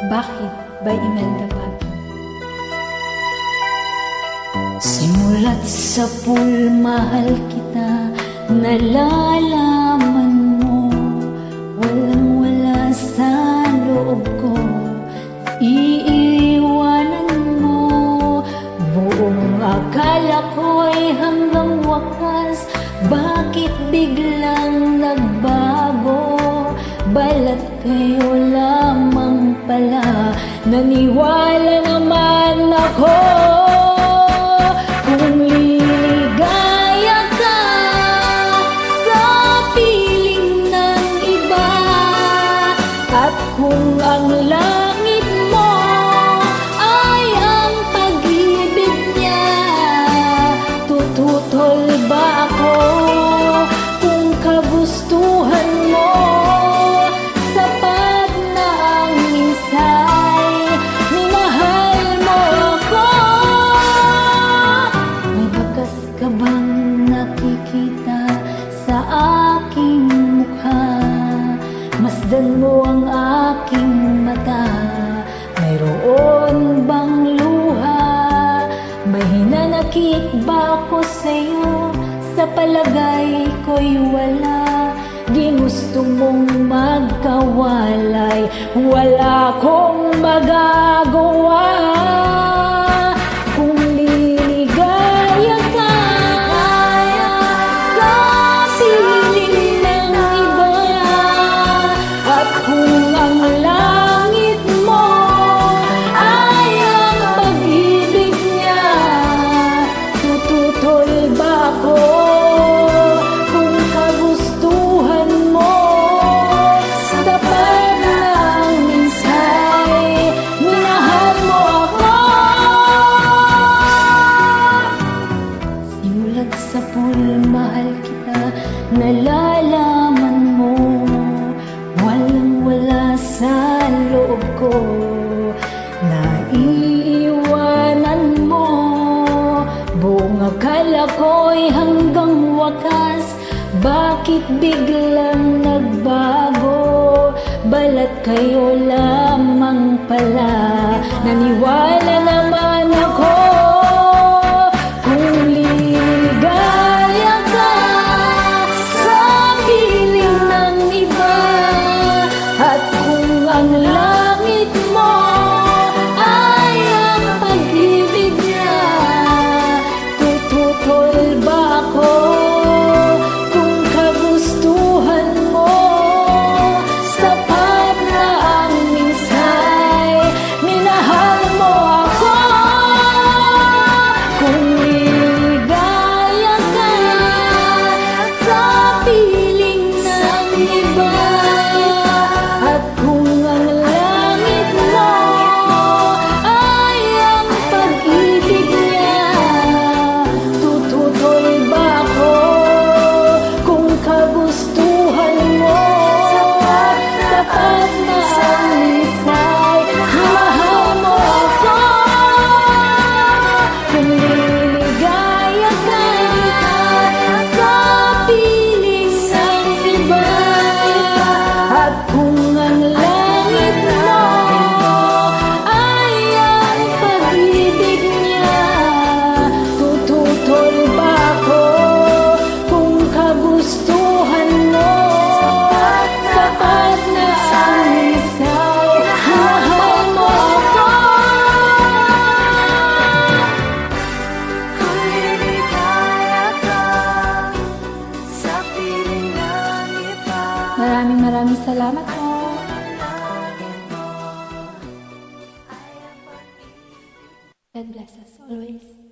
Bakit by Imelda Bato. Simulat sa pool, mahal kita, nalalaman mo, walang-wala sa loob ko, iiwanan mo. Buong akala ko'y hanggang wakas, bakit biglang nagbago? Balat kayo lamang pala, naniwala naman ako. Kung liligaya ka sa piling ng iba, at kung ang langit mo ay ang pag-ibig niya, tututol ba ako kung kagustuhan mo? Sapat na ang minsay, minahal mo ako. May bakas ka bang nakikita sa aking mukha? Masdan mo ang aking mata, mayroon bang luha? May hinanakit ba ako sa'yo? Sa palagay ko'y wala. Ginusto mong magkawalay, wala akong magagawa. Kung liligaya ka sa piling ng iba, at kung ang langit mo ay ang pag-ibig niya, tututol ba ako kung kagustuhan mo? Sapat na ang minsay, minahal mo ako. Simulat sa pool, mahal kita, nalalaman mo, walang-wala sa loob ko, naiiwanan mo. Buong akala ko'y hanggang wakas, bakit biglang nagbago? Balat kayo lamang pala, naniwala naman ako. Kung liligaya ka sa piling ng iba, at kung ang langit mo ay ang pag-ibig niya, tututol ba ako kung kagustuhan mo? Sapat na ang minsay, minahal mo ako. Kung liligaya ka sa piling ng iba, at kung ang langit mo ay ang pag-ibig niya, tututol ba ako kung kagustuhan mo? Sapat na ang minsay, minahal mo ako. Kung liligaya ka sa piling ng iba, at kung ang langit mo ay ang pag-ibig niya, tututol ba ako kung kagustuhan mo? Sapat na ang minsay, minahal mo ako. Kung liligaya ka sa piling ng iba, Maraming salamat po. langit mo ay ang pag-ibig. God bless us always.